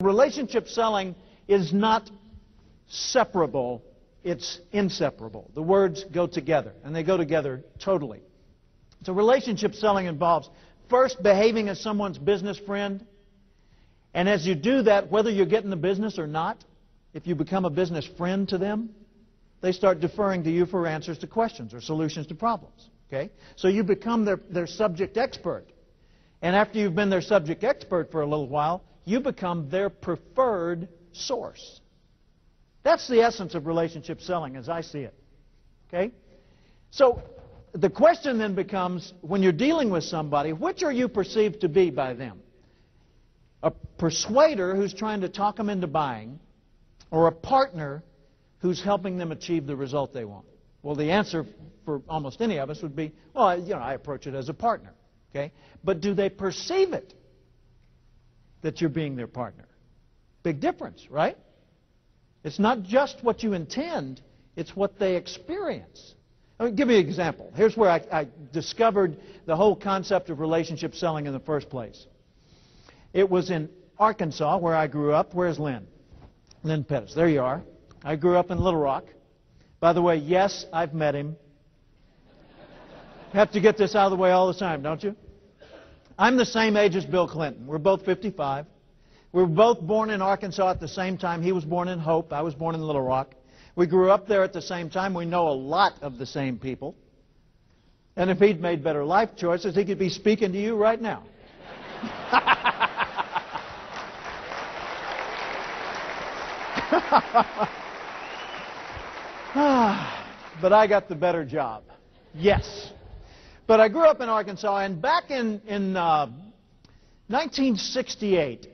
Relationship selling is not separable, it's inseparable. The words go together, and they go together totally. So relationship selling involves first behaving as someone's business friend, and as you do that, whether you're getting the business or not, if you become a business friend to them, they start deferring to you for answers to questions or solutions to problems. Okay? So you become their subject expert. And after you've been their subject expert for a little while, you become their preferred source. That's the essence of relationship selling as I see it. Okay? So the question then becomes, when you're dealing with somebody, which are you perceived to be by them? A persuader who's trying to talk them into buying, or a partner who's helping them achieve the result they want? Well, the answer for almost any of us would be, well, I approach it as a partner. Okay? But do they perceive it that you're being their partner? Big difference, right? It's not just what you intend, it's what they experience. Let me give you an example. Here's where I discovered the whole concept of relationship selling in the first place. It was in Arkansas, where I grew up. Where's Lynn? Lynn Pettis. There you are. I grew up in Little Rock. By the way, yes, I've met him. Have to get this out of the way all the time, don't you? I'm the same age as Bill Clinton. We're both 55. We were both born in Arkansas at the same time. He was born in Hope. I was born in Little Rock. We grew up there at the same time. We know a lot of the same people. And if he'd made better life choices, he could be speaking to you right now. But I got the better job. Yes. But I grew up in Arkansas, and back in 1968,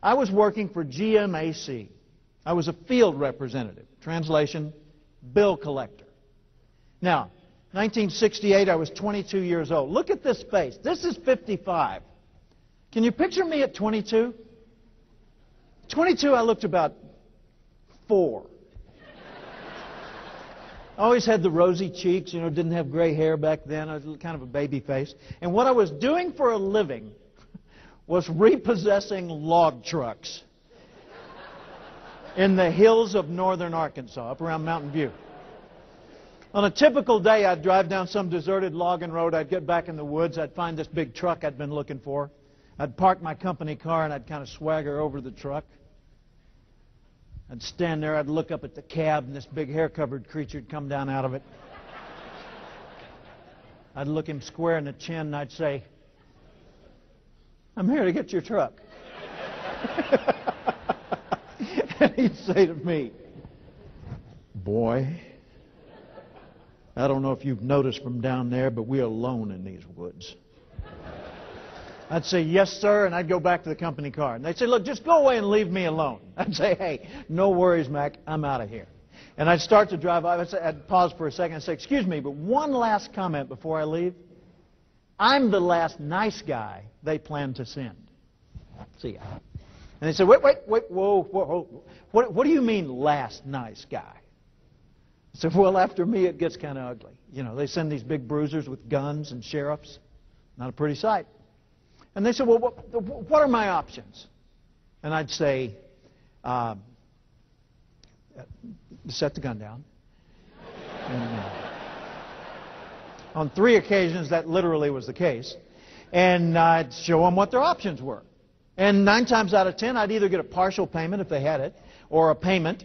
I was working for GMAC. I was a field representative. Translation, bill collector. Now, 1968, I was 22 years old. Look at this face. This is 55. Can you picture me at 22? 22, I looked about 4. I always had the rosy cheeks, didn't have gray hair back then. I was kind of a baby face. And what I was doing for a living was repossessing log trucks in the hills of northern Arkansas, up around Mountain View. On a typical day, I'd drive down some deserted logging road. I'd get back in the woods. I'd find this big truck I'd been looking for. I'd park my company car, and I'd kind of swagger over the truck. I'd stand there, I'd look up at the cab, and this big hair-covered creature would come down out of it. I'd look him square in the chin, and I'd say, "I'm here to get your truck." And he'd say to me, "Boy, I don't know if you've noticed from down there, but we're alone in these woods." I'd say, "Yes, sir," and I'd go back to the company car. And they'd say, "Look, just go away and leave me alone." I'd say, "Hey, no worries, Mac, I'm out of here." And I'd start to drive off. I'd pause for a second and say, "Excuse me, but one last comment before I leave. I'm the last nice guy they plan to send. See ya." And they said, wait, whoa. What do you mean, last nice guy?" I said, "Well, after me, it gets kind of ugly. They send these big bruisers with guns and sheriffs. Not a pretty sight." And they said, "Well, what are my options?" And I'd say, "Set the gun down." And, on 3 occasions, that literally was the case. And I'd show them what their options were. And 9 times out of 10, I'd either get a partial payment if they had it, or a payment.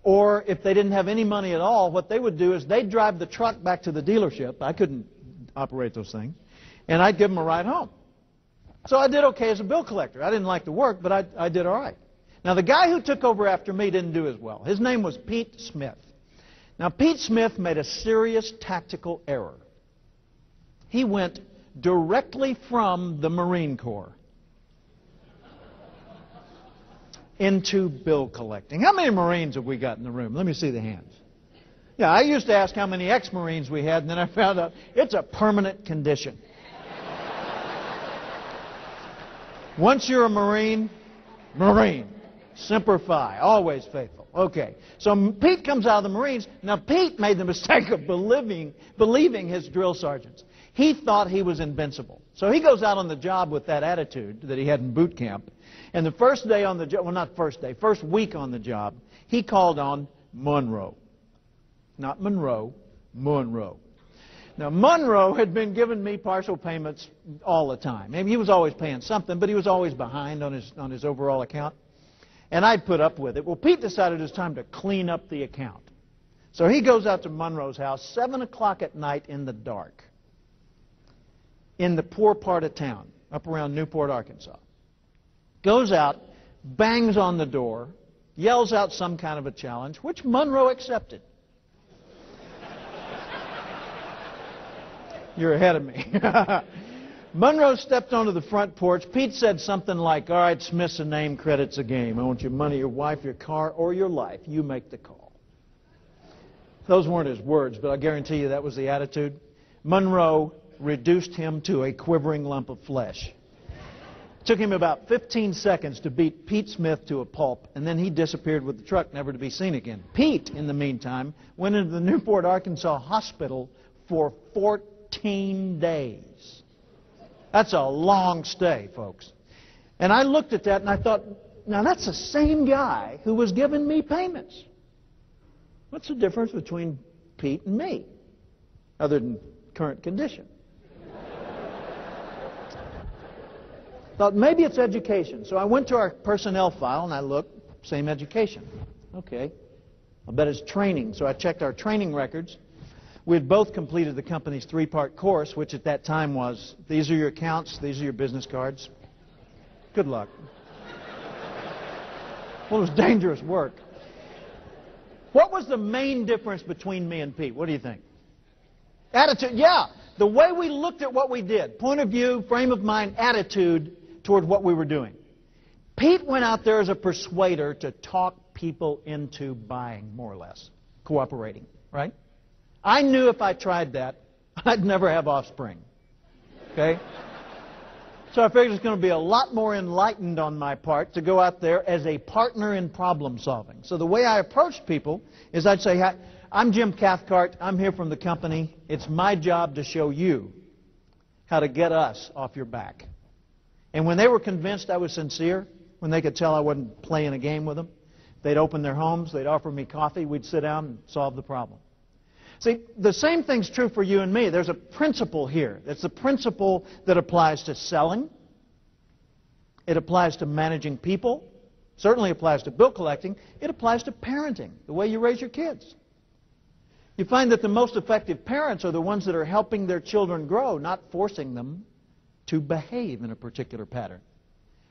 Or if they didn't have any money at all, what they would do is they'd drive the truck back to the dealership. I couldn't operate those things. And I'd give them a ride home. So I did okay as a bill collector. I didn't like the work, but I did all right. Now, the guy who took over after me didn't do as well. His name was Pete Smith. Now, Pete Smith made a serious tactical error. He went directly from the Marine Corps into bill collecting. How many Marines have we got in the room? Let me see the hands. Yeah, I used to ask how many ex-Marines we had, and then I found out it's a permanent condition. Once you're a Marine, Semper Fi, always faithful. Okay, so Pete comes out of the Marines. Now, Pete made the mistake of believing his drill sergeants. He thought he was invincible. So he goes out on the job with that attitude that he had in boot camp. And the first day on the job, well, not first day, first week on the job, he called on Monroe. Not Monroe, Monroe. Now, Monroe had been giving me partial payments all the time. Maybe he was always paying something, but he was always behind on his overall account. And I'd put up with it. Well, Pete decided it was time to clean up the account. So he goes out to Monroe's house, 7 o'clock at night in the dark, in the poor part of town, up around Newport, Arkansas. Goes out, bangs on the door, yells out some kind of a challenge, which Monroe accepted. You're ahead of me. Monroe stepped onto the front porch. Pete said something like, all right, Smith's a name, credit's a game. I want your money, your wife, your car, or your life. You make the call. Those weren't his words, but I guarantee you that was the attitude. Monroe reduced him to a quivering lump of flesh. It took him about 15 seconds to beat Pete Smith to a pulp, and then he disappeared with the truck, never to be seen again. Pete, in the meantime, went into the Newport, Arkansas hospital for 14 days. That's a long stay, folks. And I looked at that and I thought, now that's the same guy who was giving me payments. What's the difference between Pete and me, other than current condition? Thought maybe it's education. So I went to our personnel file and I looked, same education. Okay, I bet it's training. So I checked our training records. We had both completed the company's 3-part course, which at that time was, these are your accounts, these are your business cards. Good luck. Well, it was dangerous work. What was the main difference between me and Pete? What do you think? Attitude, yeah. The way we looked at what we did. Point of view, frame of mind, attitude toward what we were doing. Pete went out there as a persuader to talk people into buying, more or less, cooperating, right? I knew if I tried that, I'd never have offspring. Okay? So I figured it's going to be a lot more enlightened on my part to go out there as a partner in problem solving. So the way I approached people is I'd say, hi, I'm Jim Cathcart. I'm here from the company. It's my job to show you how to get us off your back. And when they were convinced I was sincere, when they could tell I wasn't playing a game with them, they'd open their homes, they'd offer me coffee, we'd sit down and solve the problem. See, the same thing's true for you and me. There's a principle here. It's the principle that applies to selling. It applies to managing people. Certainly applies to bill collecting. It applies to parenting, the way you raise your kids. You find that the most effective parents are the ones that are helping their children grow, not forcing them to behave in a particular pattern.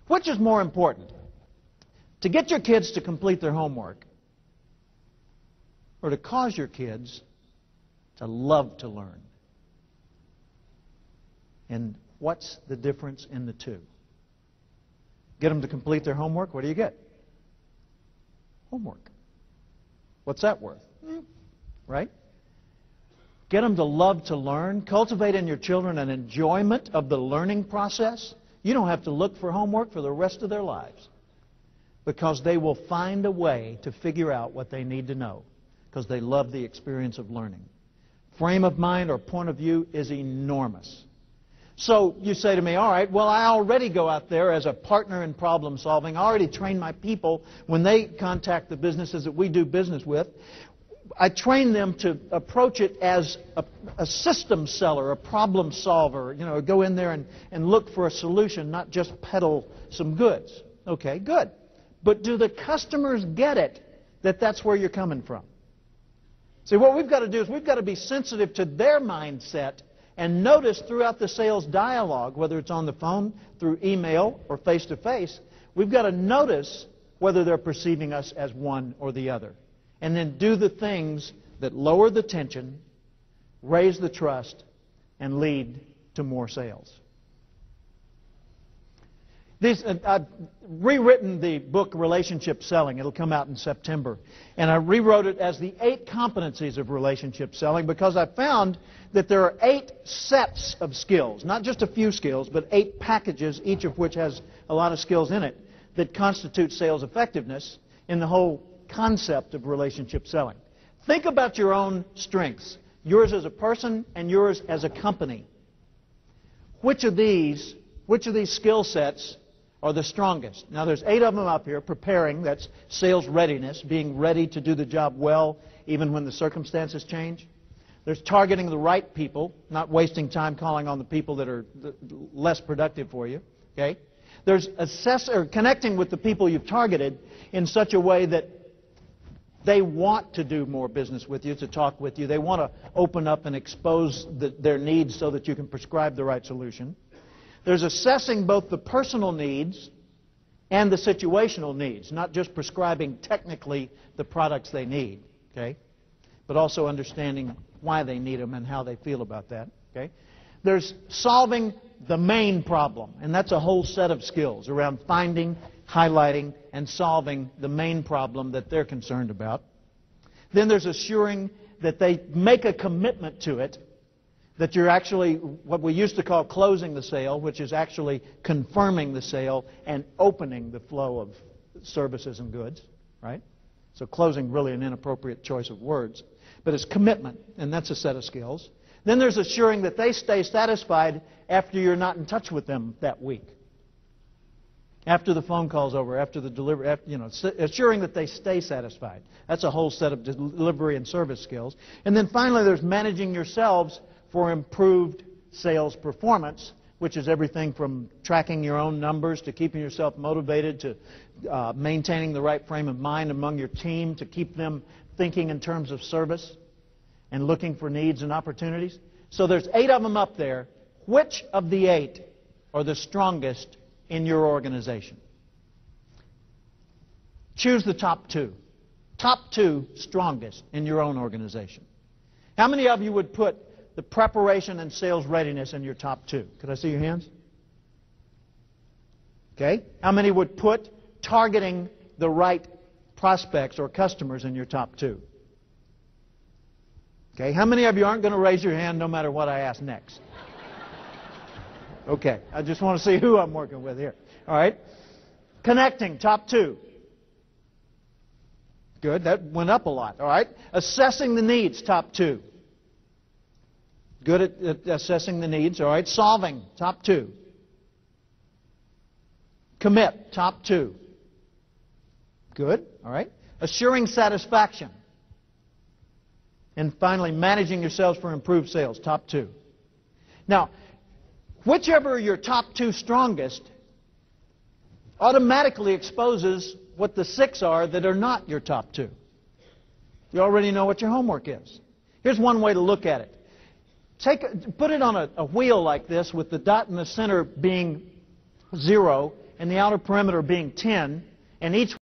Which is more important? To get your kids to complete their homework, or to cause your kids to love to learn? And what's the difference in the two? Get them to complete their homework, what do you get? Homework. What's that worth? Right? Get them to love to learn. Cultivate in your children an enjoyment of the learning process. You don't have to look for homework for the rest of their lives, because they will find a way to figure out what they need to know, because they love the experience of learning. Frame of mind or point of view is enormous. So you say to me, all right, well, I already go out there as a partner in problem solving. I already train my people when they contact the businesses that we do business with. I train them to approach it as a system seller, a problem solver. You know, go in there and look for a solution, not just peddle some goods. Okay, good. But do the customers get it that that's where you're coming from? See, what we've got to do is we've got to be sensitive to their mindset and notice throughout the sales dialogue, whether it's on the phone, through email, or face-to-face, we've got to notice whether they're perceiving us as one or the other. And then do the things that lower the tension, raise the trust, and lead to more sales. I've rewritten the book Relationship Selling. It'll come out in September. And I rewrote it as the 8 competencies of relationship selling, because I found that there are 8 sets of skills, not just a few skills, but 8 packages, each of which has a lot of skills in it, that constitute sales effectiveness in the whole concept of relationship selling. Think about your own strengths, yours as a person and yours as a company. which of these skill sets are the strongest? Now, there's 8 of them up here. Preparing, that's sales readiness, being ready to do the job well even when the circumstances change. There's targeting the right people, not wasting time calling on the people that are less productive for you. Okay? There's connecting with the people you've targeted in such a way that they want to do more business with you, to talk with you. They want to open up and expose their needs so that you can prescribe the right solution. There's assessing both the personal needs and the situational needs, not just prescribing technically the products they need, okay, but also understanding why they need them and how they feel about that. Okay? There's solving the main problem, and that's a whole set of skills around finding, highlighting, and solving the main problem that they're concerned about. Then there's assuring that they make a commitment to it, that you're actually what we used to call closing the sale, which is actually confirming the sale and opening the flow of services and goods, right? So closing, really an inappropriate choice of words. But it's commitment, and that's a set of skills. Then there's assuring that they stay satisfied after you're not in touch with them that week. After the phone call's over, after the delivery, assuring that they stay satisfied. That's a whole set of delivery and service skills. And then finally, there's managing yourselves for improved sales performance, which is everything from tracking your own numbers to keeping yourself motivated to maintaining the right frame of mind among your team to keep them thinking in terms of service and looking for needs and opportunities. So there's 8 of them up there. Which of the 8 are the strongest in your organization? Choose the top 2. Top 2 strongest in your own organization. How many of you would put the preparation and sales readiness in your top 2? Could I see your hands? Okay. How many would put targeting the right prospects or customers in your top 2? Okay. How many of you aren't going to raise your hand no matter what I ask next? Okay. I just want to see who I'm working with here. All right. Connecting, top 2. Good. That went up a lot. All right. Assessing the needs, top 2. Good at assessing the needs. All right. Solving, top 2. Commit, top 2. Good. All right. Assuring satisfaction. And finally, managing yourselves for improved sales, top 2. Now, whichever are your top 2 strongest automatically exposes what the 6 are that are not your top 2. You already know what your homework is. Here's one way to look at it. Put it on a wheel like this with the dot in the center being 0 and the outer perimeter being 10, and each